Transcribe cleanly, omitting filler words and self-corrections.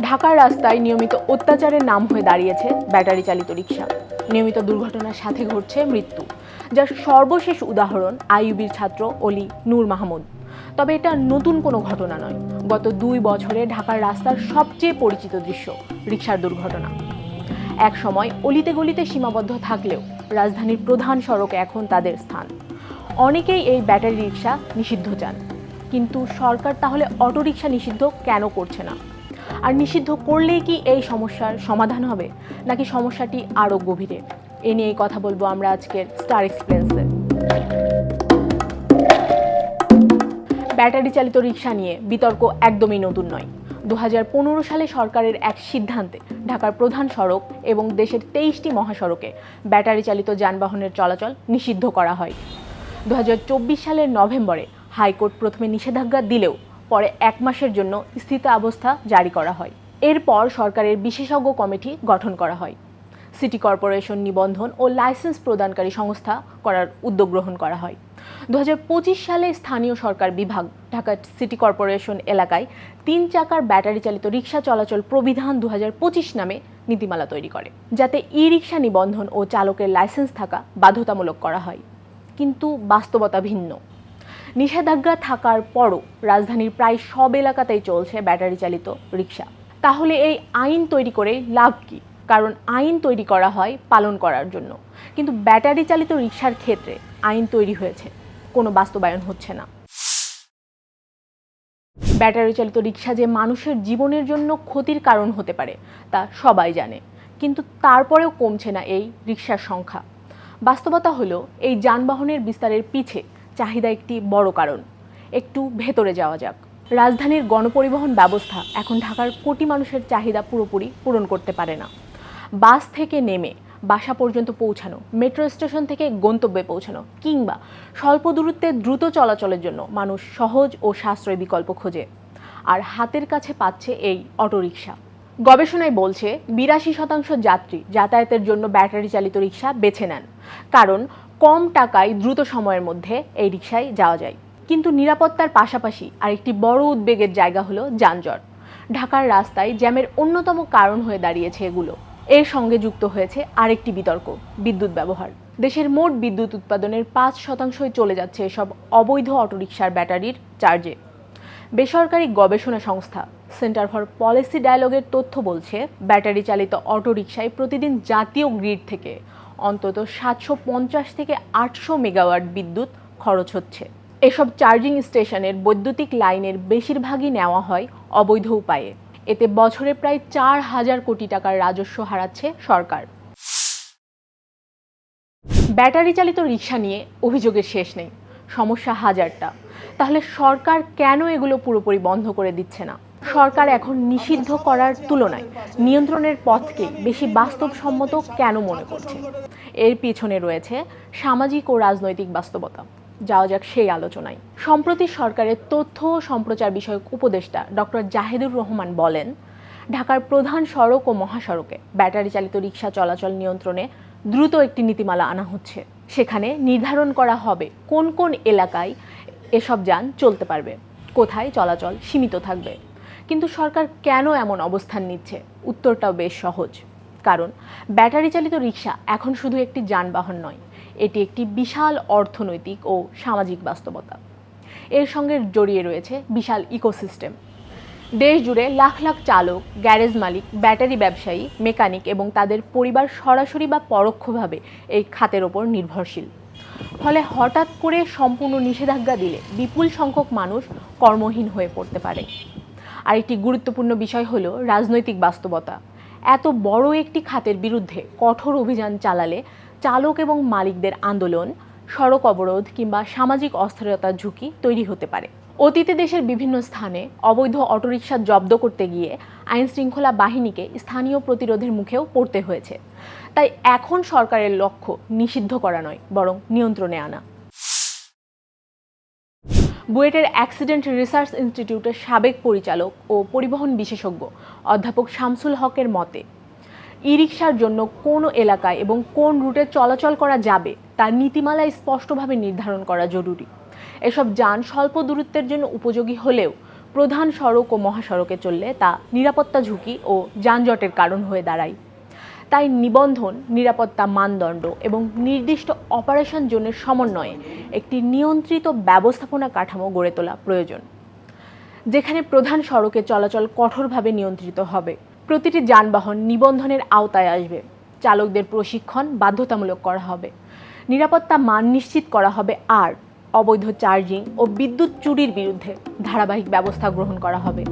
ঢাকার রাস্তায় নিয়মিত অত্যাচারের নাম হয়ে দাঁড়িয়েছে ব্যাটারি চালিত রিক্সা। নিয়মিত দুর্ঘটনার সাথে ঘটছে মৃত্যু, যার সর্বশেষ উদাহরণ আইইউবির ছাত্র অলি নূর মাহমুদ। তবে এটা নতুন কোনো ঘটনা নয়। গত 2 বছরে ঢাকার রাস্তার সবচেয়ে পরিচিত দৃশ্য রিক্সার দুর্ঘটনা। এক সময় অলিতে গলিতে সীমাবদ্ধ থাকলেও রাজধানীর প্রধান সড়কে এখন তাদের স্থান। অনেকেই এই ব্যাটারি রিক্সা নিষিদ্ধ চান, কিন্তু সরকার তাহলে অটোরিকশা নিষিদ্ধ কেন করছে না? আর নিষিদ্ধ করলেই কি এই সমস্যার সমাধান হবে, নাকি সমস্যাটি আরও গভীরে? এ নিয়েই কথা বলবো আমরা আজকের স্টার এক্সপ্রেসে। ব্যাটারি চালিত রিক্সা নিয়ে বিতর্ক একদমই নতুন নয়। 2015 সালে সরকারের এক সিদ্ধান্তে ঢাকার প্রধান সড়ক এবং দেশের 23টি মহাসড়কে ব্যাটারি চালিত যানবাহনের চলাচল নিষিদ্ধ করা হয়। 2024 সালের নভেম্বরে হাইকোর্ট প্রথমে নিষেধাজ্ঞা দিলেও পরে 1 মাসের জন্য স্থিতাবস্থা জারি করা হয়। এরপর সরকারের বিশেষজ্ঞ কমিটি গঠন করা হয়। সিটি কর্পোরেশন নিবন্ধন ও লাইসেন্স প্রদানকারী সংস্থা করার উদ্যোগ গ্রহণ করা হয়। 2025 সালে স্থানীয় সরকার বিভাগ ঢাকা সিটি কর্পোরেশন এলাকায় 3 চাকার ব্যাটারি চালিত রিক্সা চলাচল প্রবিধান 2025 নামে নীতিমালা তৈরি করে, যাতে ই রিক্সা নিবন্ধন ও চালকের লাইসেন্স থাকা বাধ্যতামূলক করা হয়। কিন্তু বাস্তবতা ভিন্ন। নিষেধাজ্ঞা থাকার পরও রাজধানীর প্রায় সব এলাকাতেই চলছে ব্যাটারি চালিত রিক্সা। তাহলে এই আইন তৈরি করে লাভ কি? কারণ আইন তৈরি করা হয় পালন করার জন্য, কিন্তু ব্যাটারি চালিত রিক্সার ক্ষেত্রে আইন তৈরি হয়েছে, কোনো বাস্তবায়ন হচ্ছে না। ব্যাটারি চালিত রিক্সা যে মানুষের জীবনের জন্য ক্ষতির কারণ হতে পারে তা সবাই জানে, কিন্তু তারপরেও কমছে না এই রিক্সার সংখ্যা। বাস্তবতা হলো এই যানবাহনের বিস্তারের পিছে চাহিদা একটি বড় কারণ। একটু ভেতরে যাওয়া যাক। রাজধানীর গণপরিবহন ব্যবস্থা এখন ঢাকার কোটি মানুষের চাহিদা পুরোপুরি পূরণ করতে পারে না। বাস থেকে নেমে বাসা পর্যন্ত পৌঁছানো, মেট্রো স্টেশন থেকে গন্তব্যে পৌঁছানো, কিংবা স্বল্প দূরত্বে দ্রুত চলাচলের জন্য মানুষ সহজ ও সাশ্রয়ী বিকল্প খোঁজে, আর হাতের কাছে পাচ্ছে এই অটোরিকশা। গবেষণায় বলছে 82% যাত্রী যাতায়াতের জন্য ব্যাটারি চালিত রিক্সা বেছে নেন, কারণ কম টাকায় দ্রুত সময়ের মধ্যে এই রিক্সায় যাওয়া যায়। কিন্তু নিরাপত্তার পাশাপাশি আরেকটি বড় উদ্বেগের জায়গা হলো যানজট। ঢাকার রাস্তায় জ্যামের অন্যতম কারণ হয়ে দাঁড়িয়েছে এগুলো। এর সঙ্গে যুক্ত হয়েছে আরেকটি বিতর্ক, বিদ্যুৎ ব্যবহার। দেশের মোট বিদ্যুৎ উৎপাদনের 5%ই চলে যাচ্ছে এসব অবৈধ অটোরিকশার ব্যাটারির চার্জে। বেসরকারি গবেষণা সংস্থা সেন্টার ফর পলিসি ডায়ালগের তথ্য বলছে, ব্যাটারি চালিত অটোরিকশায় প্রতিদিন জাতীয় গ্রিড থেকে অন্তত 750 থেকে 800 মেগাওয়াট বিদ্যুৎ খরচ হচ্ছে। এসব চার্জিং স্টেশনের বৈদ্যুতিক লাইনের বেশিরভাগই নেওয়া হয় অবৈধ উপায়ে। এতে বছরে প্রায় 4000 কোটি টাকার রাজস্ব হারাচ্ছে সরকার। ব্যাটারি চালিত রিক্সা নিয়ে অভিযোগের শেষ নেই, সমস্যা হাজারটা। তাহলে সরকার কেন এগুলো পুরোপুরি বন্ধ করে দিচ্ছে না? সরকার এখন নিষিদ্ধ করার তুলনায় নিয়ন্ত্রণের পথকে বেশি বাস্তবসম্মত কেন মনে করছে? এর পিছনে রয়েছে সামাজিক ও রাজনৈতিক বাস্তবতা। যাওয়া যাক সেই আলোচনায়। সম্প্রতি সরকারের তথ্য ও সম্প্রচার বিষয়ক উপদেষ্টা ডক্টর জাহেদুর রহমান বলেন, ঢাকার প্রধান সড়ক ও মহাসড়কে ব্যাটারি চালিত রিক্সা চলাচল নিয়ন্ত্রণে দ্রুত একটি নীতিমালা আনা হচ্ছে। সেখানে নির্ধারণ করা হবে কোন কোন এলাকায় এসব যান চলতে পারবে, কোথায় চলাচল সীমিত থাকবে। কিন্তু সরকার কেন এমন অবস্থান নিচ্ছে? উত্তরটাও বেশ সহজ। কারণ ব্যাটারি চালিত রিক্সা এখন শুধু একটি যানবাহন নয়, এটি একটি বিশাল অর্থনৈতিক ও সামাজিক বাস্তবতা। এর সঙ্গে জড়িয়ে রয়েছে বিশাল ইকোসিস্টেম। দেশ জুড়ে লাখ লাখ চালক, গ্যারেজ মালিক, ব্যাটারি ব্যবসায়ী, মেকানিক এবং তাদের পরিবার সরাসরি বা পরোক্ষভাবে এই খাতের ওপর নির্ভরশীল। ফলে হঠাৎ করে সম্পূর্ণ নিষেধাজ্ঞা দিলে বিপুল সংখ্যক মানুষ কর্মহীন হয়ে পড়তে পারে। আরেকটি গুরুত্বপূর্ণ বিষয় হলো রাজনৈতিক বাস্তবতা। এত বড় একটি খাতের বিরুদ্ধে কঠোর অভিযান চালালে চালক এবং মালিকদের আন্দোলন, সড়ক অবরোধ কিংবা সামাজিক অস্থিরতার ঝুঁকি তৈরি হতে পারে। অতীতে দেশের বিভিন্ন স্থানে অবৈধ অটোরিকশা জব্দ করতে গিয়ে আইন শৃঙ্খলা বাহিনীকে স্থানীয় প্রতিরোধের মুখেও পড়তে হয়েছে। তাই এখন সরকারের লক্ষ্য নিষিদ্ধ করা নয়, বরং নিয়ন্ত্রণে আনা। বুয়েটের অ্যাক্সিডেন্ট রিসার্চ ইনস্টিটিউটের সাবেক পরিচালক ও পরিবহন বিশেষজ্ঞ অধ্যাপক শামসুল হকের মতে, ই রিকশার জন্য কোন এলাকায় এবং কোন রুটে চলাচল করা যাবে তা নীতিমালায় স্পষ্টভাবে নির্ধারণ করা জরুরি। এসব যান স্বল্প দূরত্বের জন্য উপযোগী হলেও প্রধান সড়ক ও মহাসড়কে চললে তা নিরাপত্তা ঝুঁকি ও যানজটের কারণ হয়ে দাঁড়ায়। তাই নিবন্ধন, নিরাপত্তা মানদণ্ড এবং নির্দিষ্ট অপারেশন জোনের সমন্বয়ে একটি নিয়ন্ত্রিত ব্যবস্থাপনা কাঠামো গড়ে তোলা প্রয়োজন, যেখানে প্রধান সড়কে চলাচল কঠোরভাবে নিয়ন্ত্রিত হবে। প্রতিটি যানবাহন নিবন্ধনের আওতায় আসবে, চালকদের প্রশিক্ষণ বাধ্যতামূলক করা হবে, নিরাপত্তা মান নিশ্চিত করা হবে, আর অবৈধ চার্জিং ও বিদ্যুৎ চুরির বিরুদ্ধে ধারাবাহিক ব্যবস্থা গ্রহণ করা হবে।